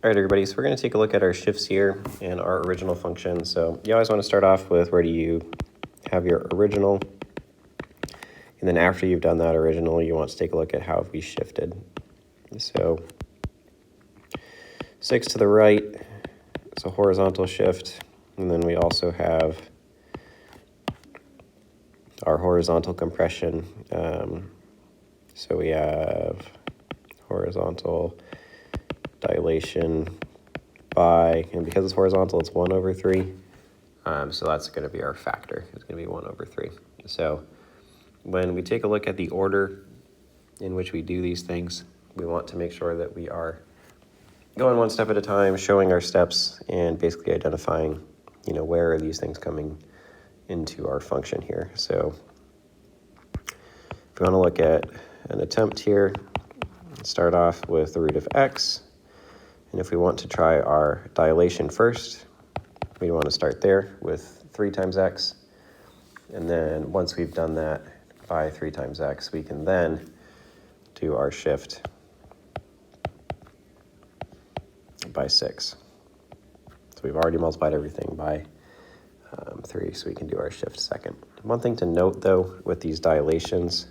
All right, everybody, so we're going to take a look at our shifts here and our original function. So you always want to start off with where do you have your original, and then after you've done that original, you want to take a look at how have we shifted. So 6 to the right is a horizontal shift, and then we also have our horizontal compression. So we have horizontal dilation by, and because it's horizontal, it's 1/3. So that's going to be our factor. It's going to be 1/3. So when we take a look at the order in which we do these things, we want to make sure that we are going one step at a time, showing our steps, and basically identifying, where are these things coming into our function here. So if we want to look at an attempt here, start off with the root of x. And if we want to try our dilation first, we want to start there with 3 times x. And then once we've done that by 3 times x, we can then do our shift by 6. So we've already multiplied everything by 3, so we can do our shift second. One thing to note, though, with these dilations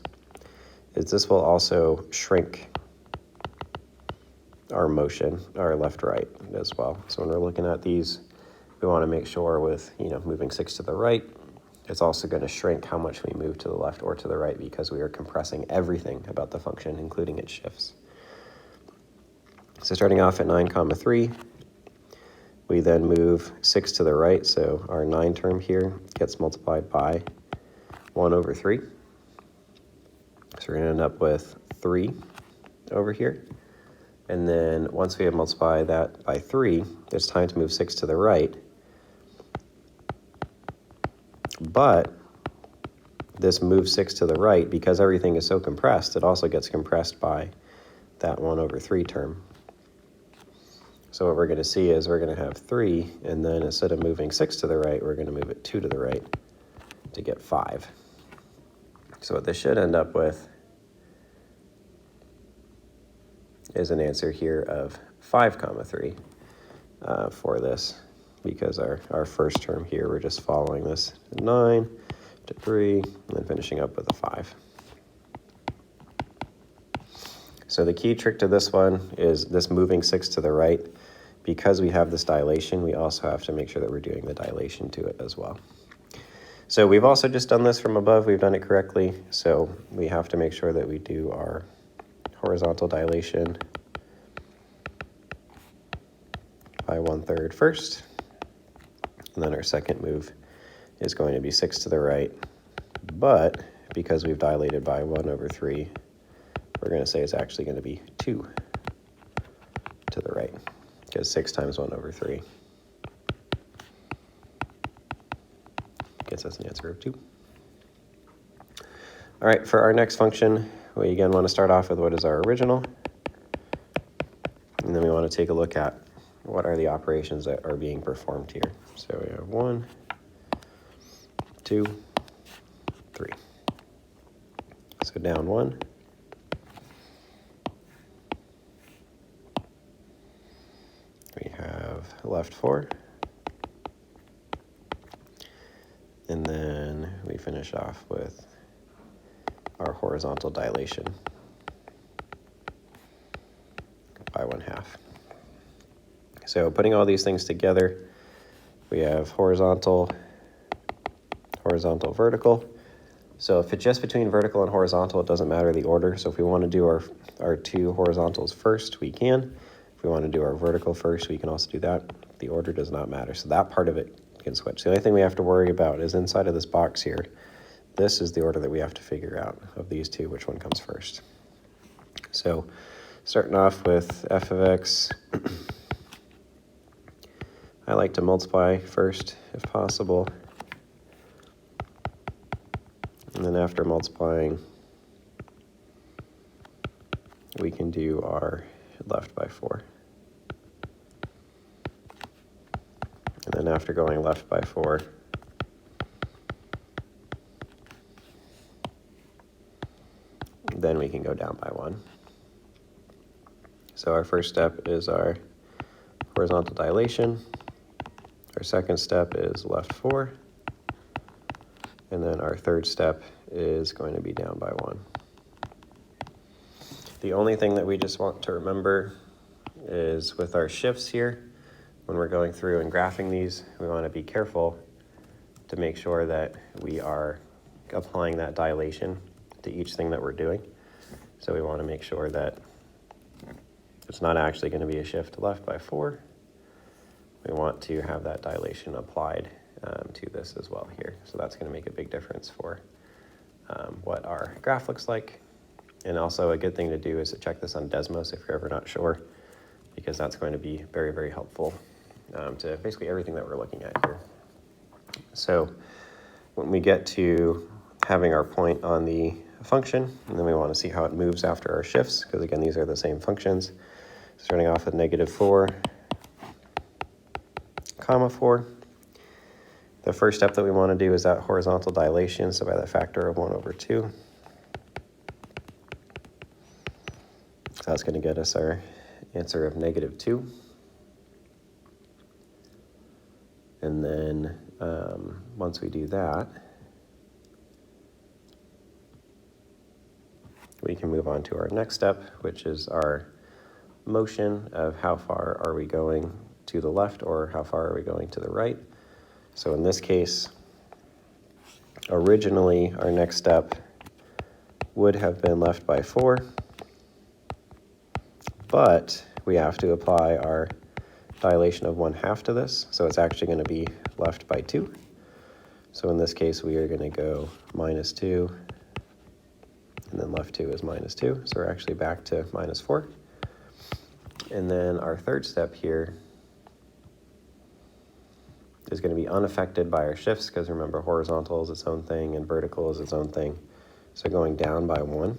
is this will also shrink our motion, our left-right as well. So when we're looking at these, we want to make sure with, moving 6 to the right, it's also going to shrink how much we move to the left or to the right because we are compressing everything about the function, including its shifts. So starting off at 9, 3, we then move 6 to the right, so our 9 term here gets multiplied by 1/3. So we're going to end up with 3 over here. And then once we have multiplied that by 3, it's time to move 6 to the right. But this move 6 to the right, because everything is so compressed, it also gets compressed by that 1/3 term. So what we're going to see is we're going to have 3, and then instead of moving 6 to the right, we're going to move it 2 to the right to get 5. So what this should end up with is an answer here of 5, 3 for this, because our first term here, we're just following this 9 to 3, and then finishing up with a 5. So the key trick to this one is this moving 6 to the right. Because we have this dilation, we also have to make sure that we're doing the dilation to it as well. So we've also just done this from above. We've done it correctly. So we have to make sure that we do our horizontal dilation by 1/3 first. And then our second move is going to be 6 to the right. But because we've dilated by 1/3, we're going to say it's actually going to be 2 to the right, because 6 times 1/3 gets us an answer of 2. All right, for our next function, we again want to start off with what is our original. And then we want to take a look at what are the operations that are being performed here. So we have 1, 2, 3. So down 1. We have left 4. And then we finish off with our horizontal dilation by 1/2. So putting all these things together, we have horizontal, vertical. So if it's just between vertical and horizontal, it doesn't matter the order. So if we want to do our 2 horizontals first, we can. If we want to do our vertical first, we can also do that. The order does not matter. So that part of it can switch. The only thing we have to worry about is inside of this box here. This is the order that we have to figure out of these 2, which one comes first. So starting off with f of x, I like to multiply first if possible. And then after multiplying, we can do our left by 4. And then after going left by 4, then we can go down by 1. So our first step is our horizontal dilation. Our second step is left 4. And then our third step is going to be down by 1. The only thing that we just want to remember is with our shifts here, when we're going through and graphing these, we want to be careful to make sure that we are applying that dilation to each thing that we're doing. So we want to make sure that it's not actually going to be a shift left by 4. We want to have that dilation applied to this as well here. So that's going to make a big difference for what our graph looks like. And also a good thing to do is to check this on Desmos if you're ever not sure, because that's going to be very, very helpful to basically everything that we're looking at here. So when we get to having our point on the function, and then we want to see how it moves after our shifts, because again, these are the same functions. Starting off with -4, comma 4. The first step that we want to do is that horizontal dilation, so by the factor of 1/2. So that's going to get us our answer of -2. And then once we do that, we can move on to our next step, which is our motion of how far are we going to the left or how far are we going to the right. So in this case, originally our next step would have been left by 4, but we have to apply our dilation of 1/2 to this, so it's actually going to be left by 2. So in this case, we are going to go -2, and then left 2 is -2, so we're actually back to -4. And then our third step here is going to be unaffected by our shifts, because remember, horizontal is its own thing and vertical is its own thing. So going down by 1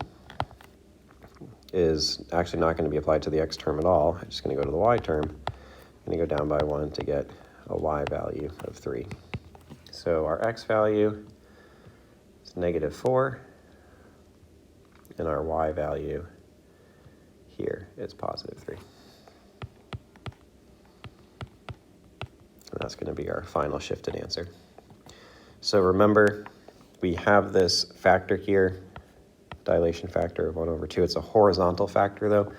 is actually not going to be applied to the x term at all. I'm just going to go to the y term. I'm going to go down by 1 to get a y value of 3. So our x value is -4, and our y value here is +3. And that's going to be our final shifted answer. So remember, we have this factor here, dilation factor of 1/2. It's a horizontal factor though.